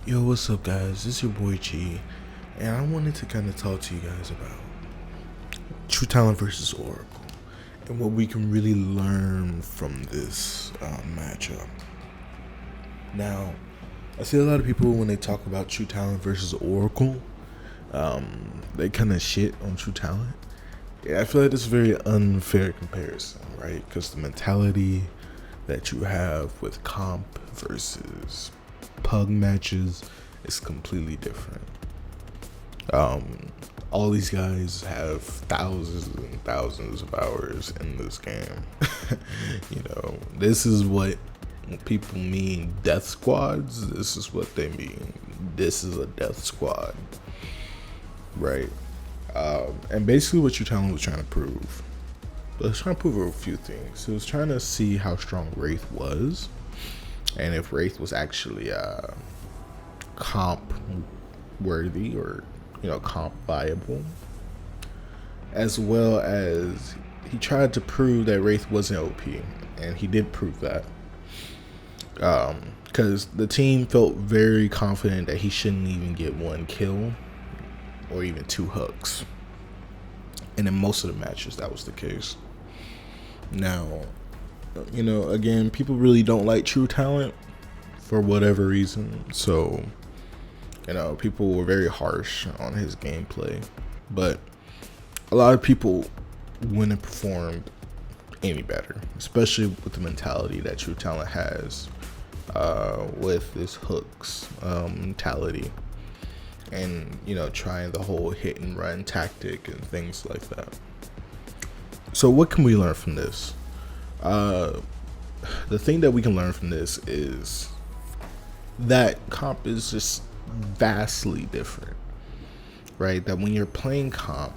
Yo, what's up, guys? This is your boy G, and I wanted to kind of talk to you guys about Tru3Ta1ent versus Oracle and what we can really learn from this matchup. Now, I see a lot of people when they talk about Tru3Ta1ent versus Oracle, they kind of shit on Tru3Ta1ent. Yeah, I feel like it's a very unfair comparison, right? Because the mentality that you have with comp versus pug matches is completely different. All these guys have thousands and thousands of hours in this game. This is what people mean death squads. This is what they mean. This is a death squad, right? And basically what Tru3Ta1ent was trying to prove. It was trying to prove a few things. It was trying to see how strong Wraith was, and if Wraith was actually comp worthy or comp viable, as well as he tried to prove that Wraith wasn't OP, and he did prove that, because the team felt very confident that he shouldn't even get one kill or even two hooks, and in most of the matches that was the case. Now, again, people really don't like Tru3Ta1ent for whatever reason, so people were very harsh on his gameplay, but a lot of people wouldn't have performed any better, especially with the mentality that Tru3Ta1ent has with his hooks mentality, and trying the whole hit and run tactic and things like that. So what can we learn from this? The thing that we can learn from this is that comp is just vastly different, right? That when you're playing comp,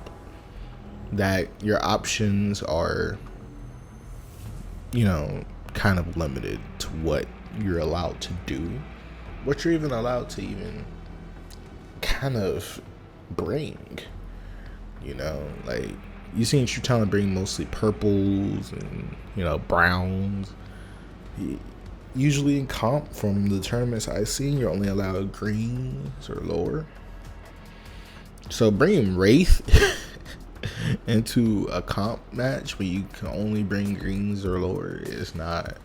that your options are kind of limited to what you're allowed to do, what you're even allowed to even kind of bring. Like you seen Tru3Ta1ent bring mostly purples and browns. Usually in comp, from the tournaments I've seen, you're only allowed greens or lower. So bringing Wraith into a comp match where you can only bring greens or lower is not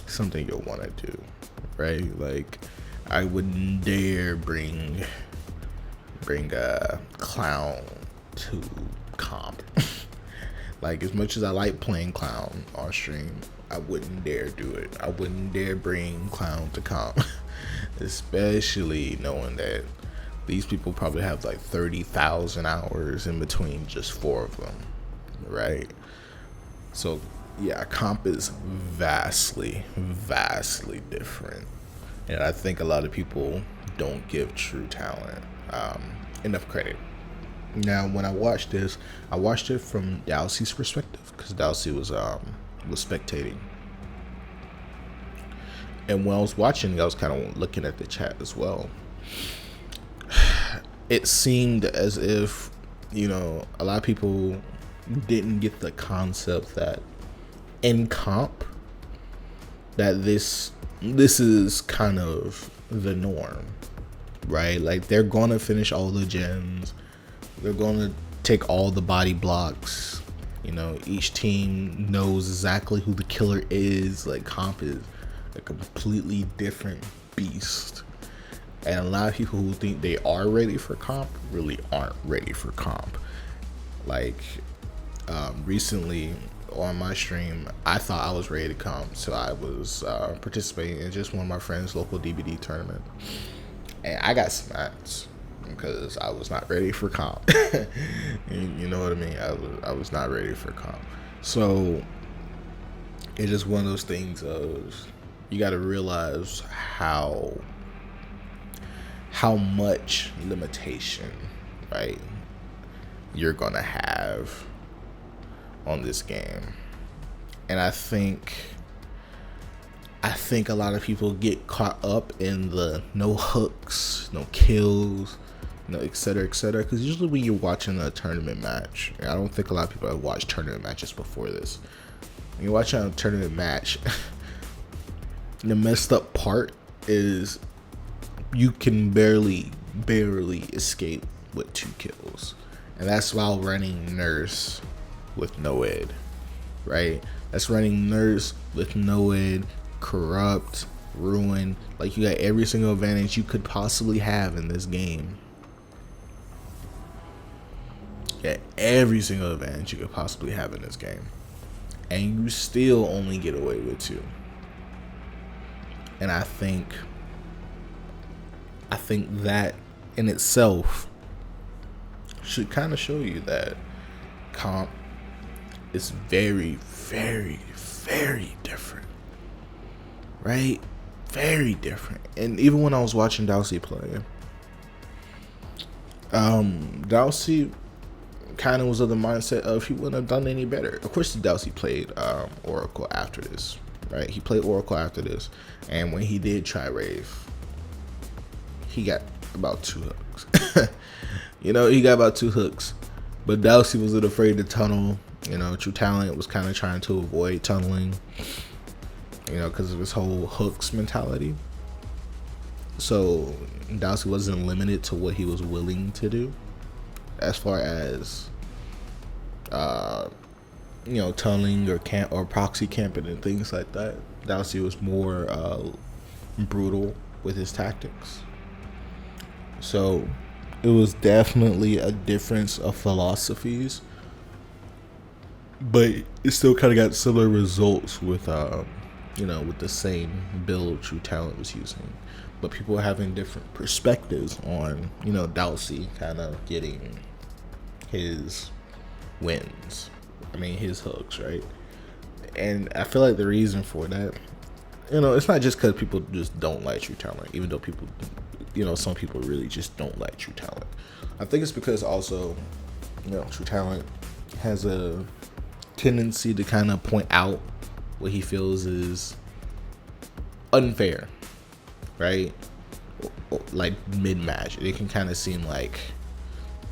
something you'll want to do, right? Like, I wouldn't dare bring a clown to comp. Like, as much as I like playing clown on stream, I wouldn't dare do it. I wouldn't dare bring clown to comp, especially knowing that these people probably have like 30,000 hours in between just 4 of them, right? So yeah, comp is vastly different, and I think a lot of people don't give Tru3Ta1ent enough credit. Now, when I watched this, I watched it from Dalcy's perspective, because Dalcy was spectating, and when I was watching, I was kind of looking at the chat as well. It seemed as if a lot of people didn't get the concept that in comp that this is kind of the norm, right? Like, they're gonna finish all the gens, they're gonna take all the body blocks. Each team knows exactly who the killer is. Like, comp is a completely different beast. And a lot of people who think they are ready for comp really aren't ready for comp. Like, recently on my stream, I thought I was ready to comp, so I was participating in just one of my friends' local DBD tournament. And I got smacked because I was not ready for comp. You know what I mean? I was not ready for comp. So it's just one of those things of, you got to realize how much limitation, right, you're gonna have on this game. And I think a lot of people get caught up in the no hooks, no kills, etc., because usually when you're watching a tournament match, I don't think a lot of people have watched tournament matches before this. When you're watching a tournament match, the messed up part is you can barely escape with 2 kills, and that's while running nurse with no ed, right? That's running nurse with no ed, corrupt, ruin. Like, you got every single advantage you could possibly have in this game. Yeah, every single advantage you could possibly have in this game, and you still only get away with 2. And I think that in itself should kind of show you that comp is very, very, very different, right? Very different. And even when I was watching Dowsey play, Dowsey kind of was of the mindset of he wouldn't have done any better. Of course, Dowsey played Oracle after this, right? He played Oracle after this, and when he did try Wraith, he got about 2 hooks. You know, he got about 2 hooks, but Dowsey wasn't afraid to tunnel. You know, Tru3Ta1ent was kind of trying to avoid tunneling, you know, because of his whole hooks mentality. So Dowsey wasn't limited to what he was willing to do as far as you know, tunneling or camp or proxy camping and things like that. Dowsey was more brutal with his tactics. So it was definitely a difference of philosophies, but it still kind of got similar results with you know, with the same build Tru3Ta1ent was using, but people having different perspectives on, you know, Dowsey kind of getting his wins. I mean, his hooks, right? And I feel like the reason for that, you know, it's not just because people just don't like Tru3Ta1ent, even though people, you know, some people really just don't like Tru3Ta1ent. I think it's because also, you know, Tru3Ta1ent has a tendency to kind of point out what he feels is unfair, right? Like mid-match, it can kind of seem like,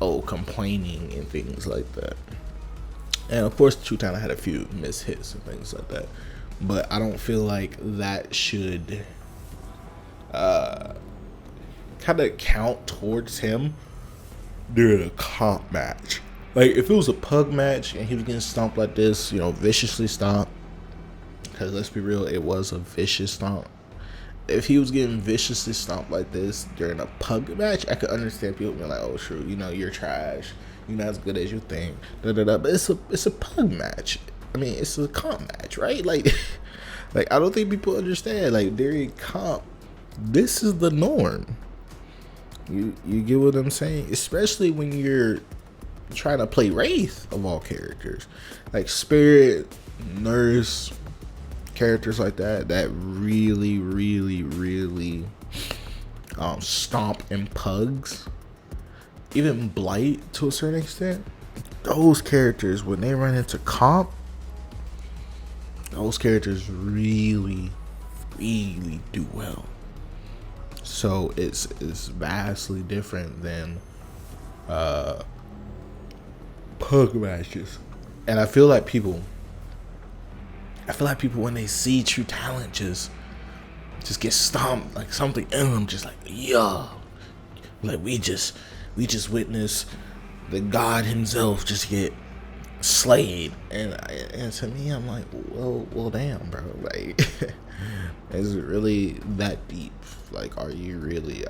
oh, complaining and things like that. And of course, Tru3Ta1ent had a few missed hits and things like that, but I don't feel like that should kind of count towards him during a comp match. Like, if it was a pug match and he was getting stomped like this, you know, viciously stomped, because let's be real, it was a vicious stomp. If he was getting viciously stomped like this during a pug match, I could understand people being like, oh, true, you know, you're trash, you're not as good as you think, da-da-da. But it's a pug match. I mean, it's a comp match, right? Like, like, I don't think people understand, like, during comp, this is the norm. You get what I'm saying? Especially when you're trying to play Wraith, of all characters, like Spirit, Nurse, characters like that really stomp and pugs. Even Blight, to a certain extent, those characters, when they run into comp, those characters really do well. So it's vastly different than pug matches. And I feel like people when they see Tru3Ta1ent just get stomped, like something in them just like, yo, like we just witnessed the God himself just get slayed. And to me, I'm like, well damn, bro, like is it really that deep? Like, are you really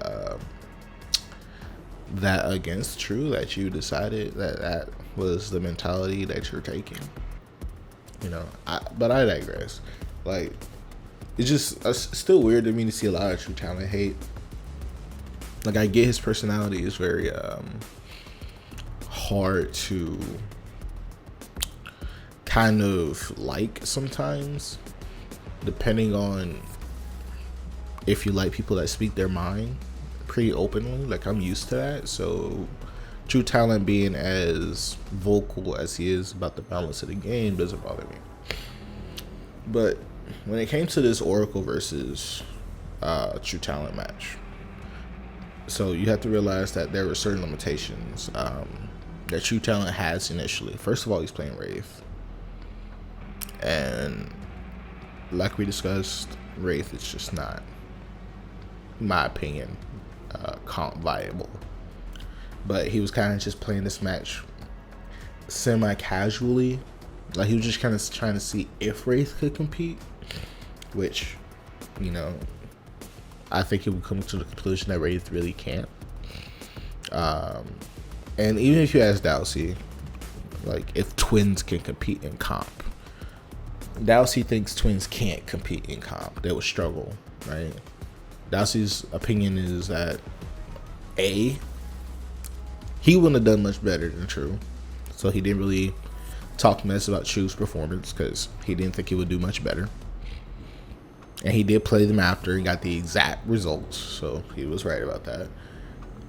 that against Tru that you decided that was the mentality that you're taking? You know, but I digress. Like, it's still weird to me to see a lot of Tru3Ta1ent hate. Like, I get his personality is very hard to kind of like sometimes, depending on if you like people that speak their mind pretty openly. Like, I'm used to that, so Tru3Ta1ent being as vocal as he is about the balance of the game doesn't bother me. But when it came to this Oracle versus Tru3Ta1ent match, so you have to realize that there were certain limitations that Tru3Ta1ent has initially. First of all, he's playing Wraith, and like we discussed, Wraith is just not in my opinion, comp viable. But he was kind of just playing this match semi-casually. Like, he was just kind of trying to see if Wraith could compete, which, you know, I think he would come to the conclusion that Wraith really can't. And even if you ask Dowsey, like, if twins can compete in comp, Dowsey thinks twins can't compete in comp. They would struggle, right? Dowsey's opinion is that he wouldn't have done much better than Tru, so he didn't really talk mess about Tru's performance because he didn't think he would do much better. And he did play them after and got the exact results, so he was right about that.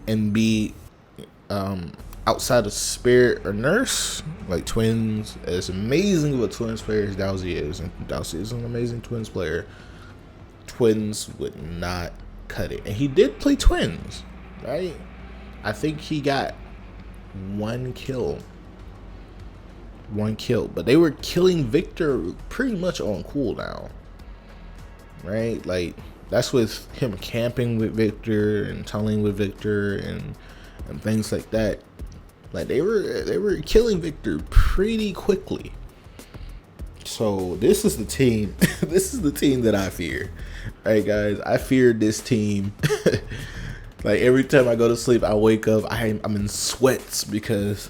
And B, outside of Spirit or Nurse, like, twins, as amazing of a twins player as Dowsey is, and Dowsey is an amazing twins player, twins would not cut it. And he did play twins, right? I think he got one kill, but they were killing Victor pretty much on cooldown, right? Like, that's with him camping with Victor and tunneling with Victor and things like that. Like, they were killing Victor pretty quickly. So this is the team. This is the team that I fear. All right, guys, I fear this team. Like, every time I go to sleep, I wake up, I'm in sweats because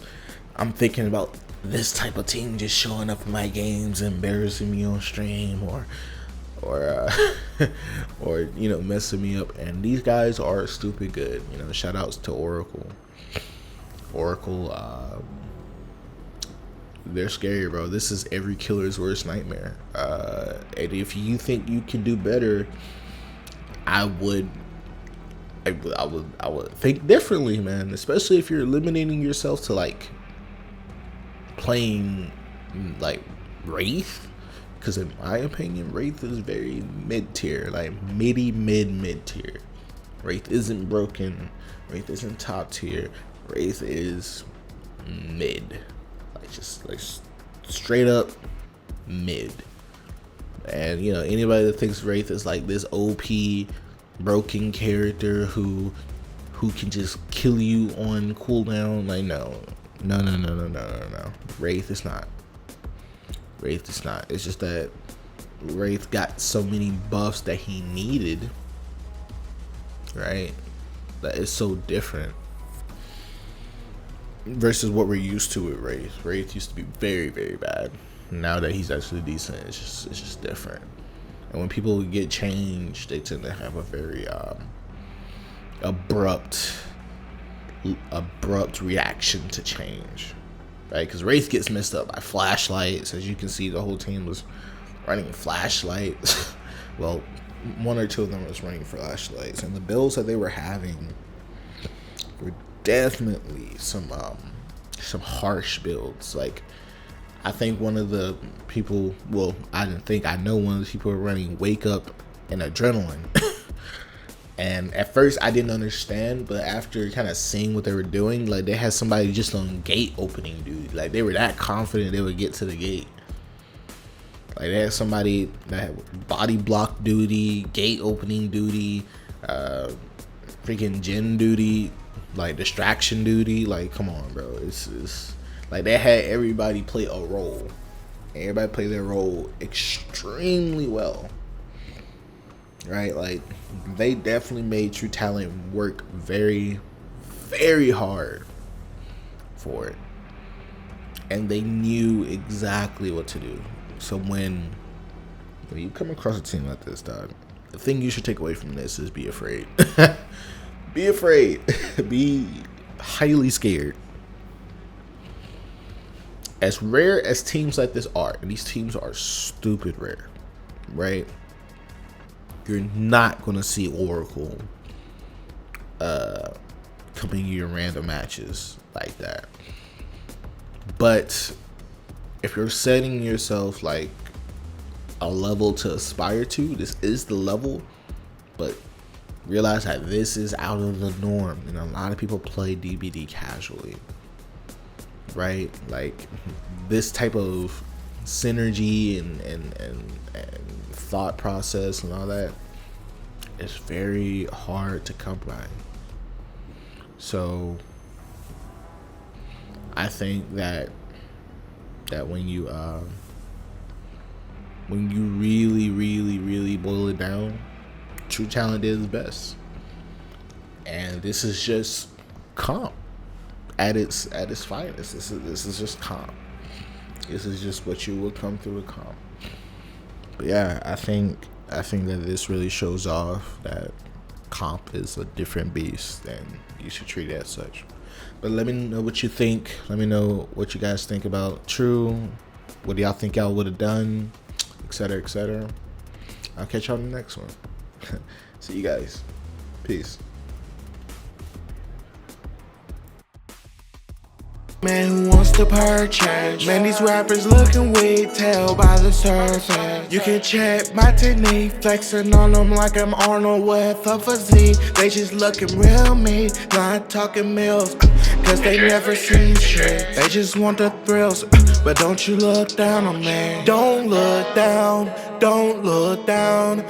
I'm thinking about this type of team just showing up in my games, embarrassing me on stream, or you know, messing me up. And these guys are stupid good. You know, shout outs to Oracle. They're scary, bro. This is every killer's worst nightmare. And if you think you can do better, I would think differently, man. Especially if you're eliminating yourself to, like, playing like Wraith, because in my opinion, Wraith is very mid tier, like mid tier. Wraith isn't broken. Wraith isn't top tier. Wraith is mid, like, just like straight up mid. And, you know, anybody that thinks Wraith is like this OP broken character who can just kill you on cooldown, like, no. Wraith is not. It's just that Wraith got so many buffs that he needed, right? That is so different versus what we're used to with Wraith. Wraith used to be very, very bad. Now that he's actually decent, it's just different. And when people get changed, they tend to have a very abrupt reaction to change, right? Because Wraith gets messed up by flashlights. As you can see, the whole team was running flashlights. Well, one or two of them was running flashlights, and the builds that they were having were definitely some harsh builds. Like, I think one of the people, well, I know one of the people were running Wake Up and Adrenaline. And at first I didn't understand, but after kind of seeing what they were doing, like, they had somebody just on gate opening duty. Like, they were that confident they would get to the gate. Like, they had somebody that had body block duty, gate opening duty, freaking gen duty, like distraction duty. Like, come on, bro. It's like they had everybody play a role. Everybody play their role extremely well. Right? Like, they definitely made Tru3Ta1ent work very, very hard for it. And they knew exactly what to do. So when you come across a team like this, dog, the thing you should take away from this is be afraid. Be afraid. Be highly scared. As rare as teams like this are, and these teams are stupid rare, right? You're not going to see Oracle coming to your random matches like that. But if you're setting yourself like a level to aspire to, this is the level. But realize that this is out of the norm, and a lot of people play DBD casually, right? Like, this type of synergy and thought process and all that it's very hard to come by. So I think that when you really boil it down, Tru3Ta1ent is best. And this is just comp at its finest. This is just comp. This is just what you will come through with comp. But yeah, I think that this really shows off that comp is a different beast, and you should treat it as such. But let me know what you think. Let me know what you guys think about Tru. What do y'all think y'all would have done, etc., etc. I'll catch y'all in the next one. See you guys. Peace. Man, who wants to purchase? Man, these rappers looking weak, tell by the surface. You can check my technique, flexing on them like I'm Arnold with a physique. They just looking real mean, not talking mills, cause they never seen shit. They just want the thrills, but don't you look down on me. Don't look down, don't look down.